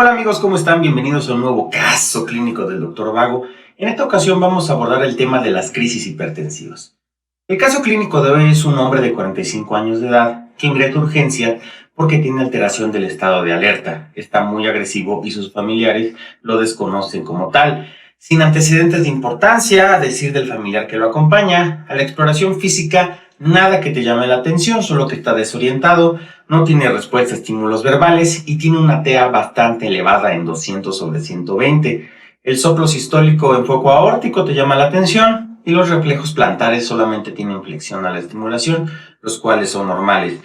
Hola amigos, ¿cómo están? Bienvenidos a un nuevo caso clínico del Dr. Vago. En esta ocasión vamos a abordar el tema de las crisis hipertensivas. El caso clínico de hoy es un hombre de 45 años de edad que ingresa a urgencia porque tiene alteración del estado de alerta. Está muy agresivo y sus familiares lo desconocen como tal. Sin antecedentes de importancia, a decir del familiar que lo acompaña, a la exploración física, nada que te llame la atención, solo que está desorientado, no tiene respuesta a estímulos verbales y tiene una TEA bastante elevada en 200/120. El soplo sistólico en foco aórtico te llama la atención y los reflejos plantares solamente tienen flexión a la estimulación, los cuales son normales.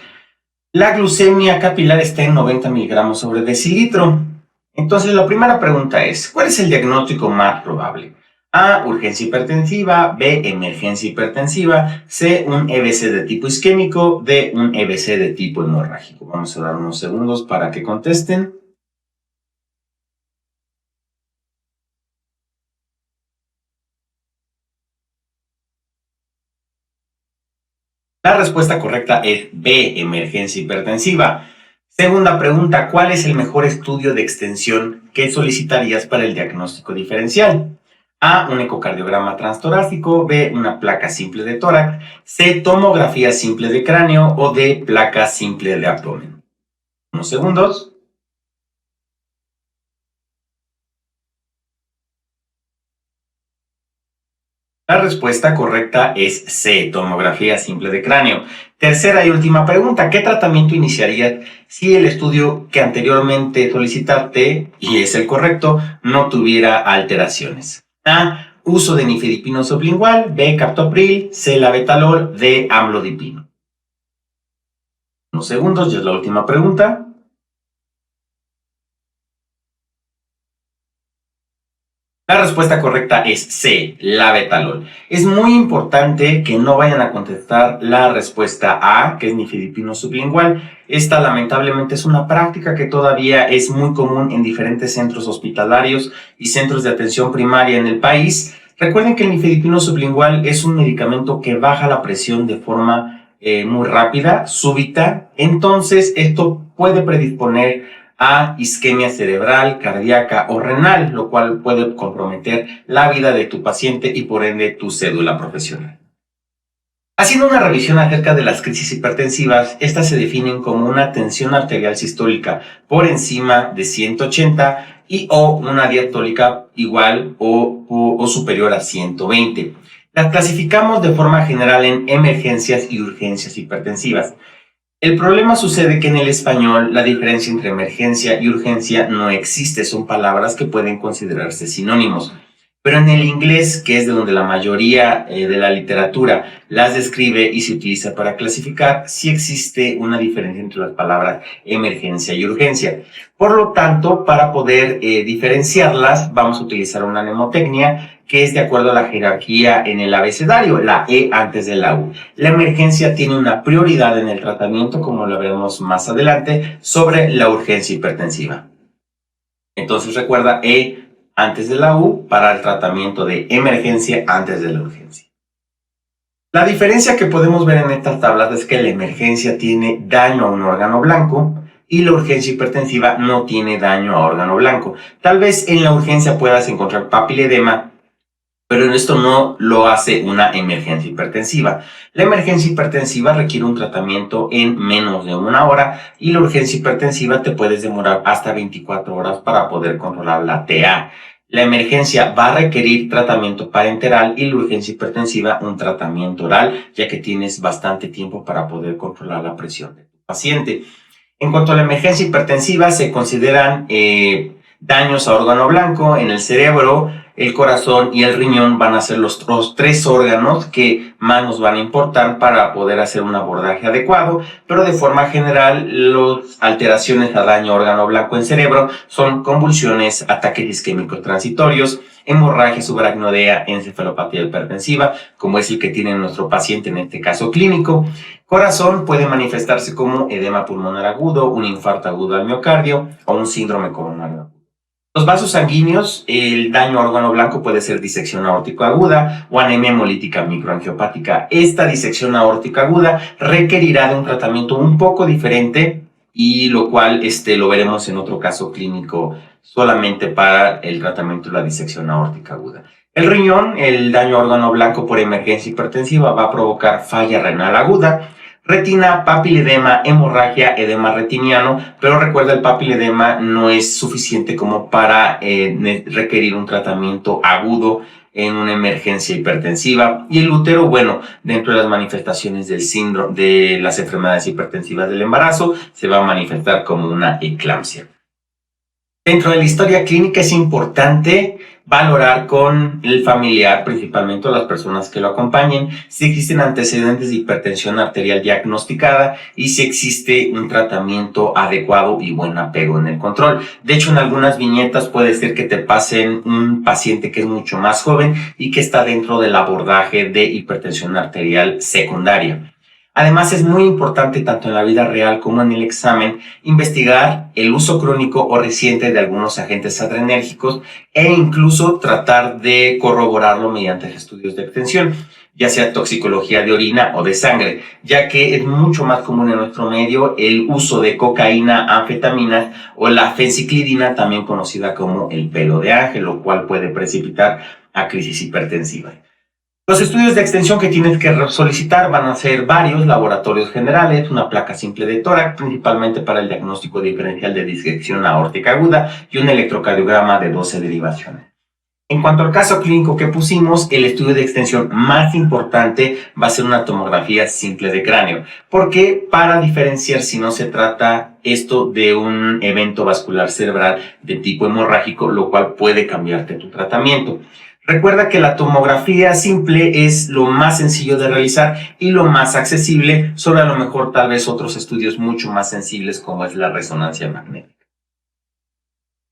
La glucemia capilar está en 90 miligramos sobre decilitro. Entonces la primera pregunta es, ¿cuál es el diagnóstico más probable? A, urgencia hipertensiva, B, emergencia hipertensiva, C, un EBC de tipo isquémico, D, un EBC de tipo hemorrágico. Vamos a dar unos segundos para que contesten. La respuesta correcta es B, emergencia hipertensiva. Segunda pregunta, ¿cuál es el mejor estudio de extensión que solicitarías para el diagnóstico diferencial? A, un ecocardiograma transtorácico, B, una placa simple de tórax, C, tomografía simple de cráneo o D, placa simple de abdomen. Unos segundos. La respuesta correcta es C, tomografía simple de cráneo. Tercera y última pregunta, ¿qué tratamiento iniciarías si el estudio que anteriormente solicitaste, y es el correcto, no tuviera alteraciones? A, uso de nifedipino sublingual, B, captopril, C, labetalol, D, amlodipino. Unos segundos, ya es la última pregunta. La respuesta correcta es C, labetalol. Es muy importante que no vayan a contestar la respuesta A, que es nifedipino sublingual. Esta lamentablemente es una práctica que todavía es muy común en diferentes centros hospitalarios y centros de atención primaria en el país. Recuerden que el nifedipino sublingual es un medicamento que baja la presión de forma muy rápida, súbita. Entonces esto puede predisponer a isquemia cerebral, cardíaca o renal, lo cual puede comprometer la vida de tu paciente y por ende tu cédula profesional. Haciendo una revisión acerca de las crisis hipertensivas, estas se definen como una tensión arterial sistólica por encima de 180 y o una diastólica igual o superior a 120. Las clasificamos de forma general en emergencias y urgencias hipertensivas. El problema sucede que en el español la diferencia entre emergencia y urgencia no existe, son palabras que pueden considerarse sinónimos. Pero en el inglés, que es de donde la mayoría de la literatura las describe y se utiliza para clasificar, sí existe una diferencia entre las palabras emergencia y urgencia. Por lo tanto, para poder diferenciarlas, vamos a utilizar una mnemotecnia que es de acuerdo a la jerarquía en el abecedario, la E antes de la U. La emergencia tiene una prioridad en el tratamiento, como lo veremos más adelante, sobre la urgencia hipertensiva. Entonces recuerda E antes de la U para el tratamiento de emergencia antes de la urgencia. La diferencia que podemos ver en estas tablas es que la emergencia tiene daño a un órgano blanco y la urgencia hipertensiva no tiene daño a órgano blanco. Tal vez en la urgencia puedas encontrar papiledema, pero esto no lo hace una emergencia hipertensiva. La emergencia hipertensiva requiere un tratamiento en menos de 1 hora y la urgencia hipertensiva te puedes demorar hasta 24 horas para poder controlar la TA. La emergencia va a requerir tratamiento parenteral y la urgencia hipertensiva un tratamiento oral, ya que tienes bastante tiempo para poder controlar la presión de tu paciente. En cuanto a la emergencia hipertensiva, se consideran daños a órgano blanco en el cerebro, el corazón y el riñón van a ser los 3 órganos que más nos van a importar para poder hacer un abordaje adecuado, pero de forma general las alteraciones a daño a órgano blanco en cerebro son convulsiones, ataques isquémicos transitorios, hemorragia subaracnoidea, encefalopatía hipertensiva, como es el que tiene nuestro paciente en este caso clínico. Corazón puede manifestarse como edema pulmonar agudo, un infarto agudo al miocardio o un síndrome coronario. Los vasos sanguíneos, el daño a órgano blanco puede ser disección aórtico aguda o anemia hemolítica microangiopática. Esta disección aórtica aguda requerirá de un tratamiento un poco diferente y lo cual lo veremos en otro caso clínico solamente para el tratamiento de la disección aórtica aguda. El riñón, el daño a órgano blanco por emergencia hipertensiva va a provocar falla renal aguda, retina, papiledema, hemorragia, edema retiniano, pero recuerda, el papiledema no es suficiente como para requerir un tratamiento agudo en una emergencia hipertensiva. Y el útero, bueno, dentro de las manifestaciones del síndrome de las enfermedades hipertensivas del embarazo, se va a manifestar como una eclampsia. Dentro de la historia clínica es importante valorar con el familiar, principalmente las personas que lo acompañen, si existen antecedentes de hipertensión arterial diagnosticada y si existe un tratamiento adecuado y buen apego en el control. De hecho, en algunas viñetas puede ser que te pasen un paciente que es mucho más joven y que está dentro del abordaje de hipertensión arterial secundaria. Además, es muy importante, tanto en la vida real como en el examen, investigar el uso crónico o reciente de algunos agentes adrenérgicos e incluso tratar de corroborarlo mediante estudios de extensión, ya sea toxicología de orina o de sangre, ya que es mucho más común en nuestro medio el uso de cocaína, anfetaminas o la fenciclidina, también conocida como el pelo de ángel, lo cual puede precipitar a crisis hipertensiva. Los estudios de extensión que tienes que solicitar van a ser varios: laboratorios generales, una placa simple de tórax, principalmente para el diagnóstico diferencial de disección aórtica aguda, y un electrocardiograma de 12 derivaciones. En cuanto al caso clínico que pusimos, el estudio de extensión más importante va a ser una tomografía simple de cráneo. ¿Por qué? Para diferenciar si no se trata esto de un evento vascular cerebral de tipo hemorrágico, lo cual puede cambiarte tu tratamiento. Recuerda que la tomografía simple es lo más sencillo de realizar y lo más accesible, sobre a lo mejor tal vez otros estudios mucho más sensibles como es la resonancia magnética.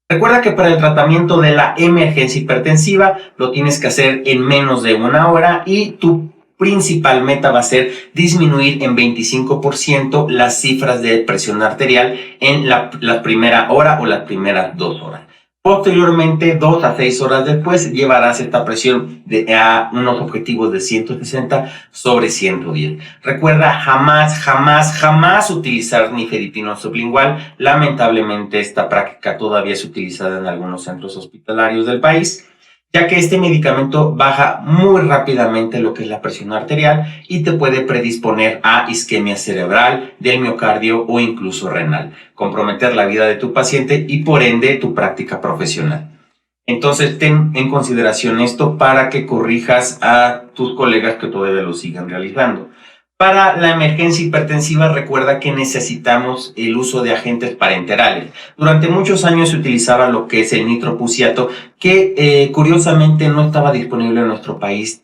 Recuerda que para el tratamiento de la emergencia hipertensiva lo tienes que hacer en menos de 1 hora y tu principal meta va a ser disminuir en 25% las cifras de presión arterial en la primera hora o las primeras 2 horas. Posteriormente, 2 a 6 horas después, llevarás esta presión a unos objetivos de 160 sobre 110. Recuerda jamás utilizar nifedipino sublingual. Lamentablemente, esta práctica todavía es utilizada en algunos centros hospitalarios del país, ya que este medicamento baja muy rápidamente lo que es la presión arterial y te puede predisponer a isquemia cerebral, del miocardio o incluso renal, comprometer la vida de tu paciente y por ende tu práctica profesional. Entonces ten en consideración esto para que corrijas a tus colegas que todavía lo sigan realizando. Para la emergencia hipertensiva, recuerda que necesitamos el uso de agentes parenterales. Durante muchos años se utilizaba lo que es el nitroprusiato, que curiosamente no estaba disponible en nuestro país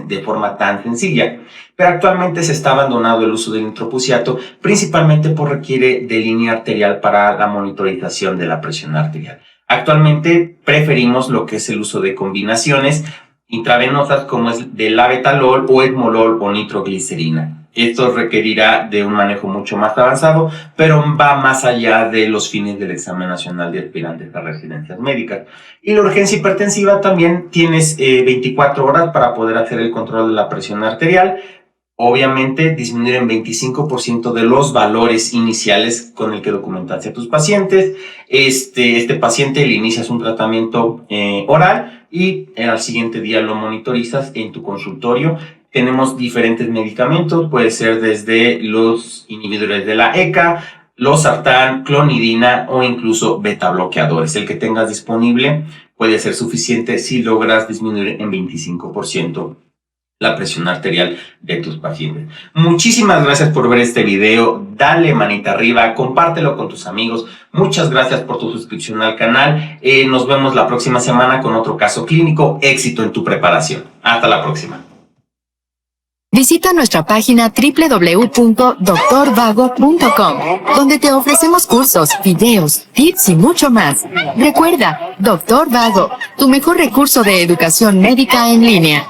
de forma tan sencilla. Pero actualmente se está abandonando el uso del nitroprusiato, principalmente porque requiere de línea arterial para la monitorización de la presión arterial. Actualmente preferimos lo que es el uso de combinaciones intravenosas como es de labetalol o esmolol o nitroglicerina. Esto requerirá de un manejo mucho más avanzado, pero va más allá de los fines del examen nacional de aspirantes a residencias médicas. Y la urgencia hipertensiva también tienes 24 horas para poder hacer el control de la presión arterial. Obviamente, disminuir en 25% de los valores iniciales con el que documentaste a tus pacientes. Este paciente le inicias un tratamiento oral y al siguiente día lo monitorizas en tu consultorio. Tenemos diferentes medicamentos, puede ser desde los inhibidores de la ECA, losartán, clonidina o incluso beta bloqueadores. El que tengas disponible puede ser suficiente si logras disminuir en 25% la presión arterial de tus pacientes. Muchísimas gracias por ver este video. Dale manita arriba, compártelo con tus amigos. Muchas gracias por tu suscripción al canal. Nos vemos la próxima semana con otro caso clínico. Éxito en tu preparación. Hasta la próxima. Visita nuestra página www.drvago.com, donde te ofrecemos cursos, videos, tips y mucho más. Recuerda, Dr. Vago, tu mejor recurso de educación médica en línea.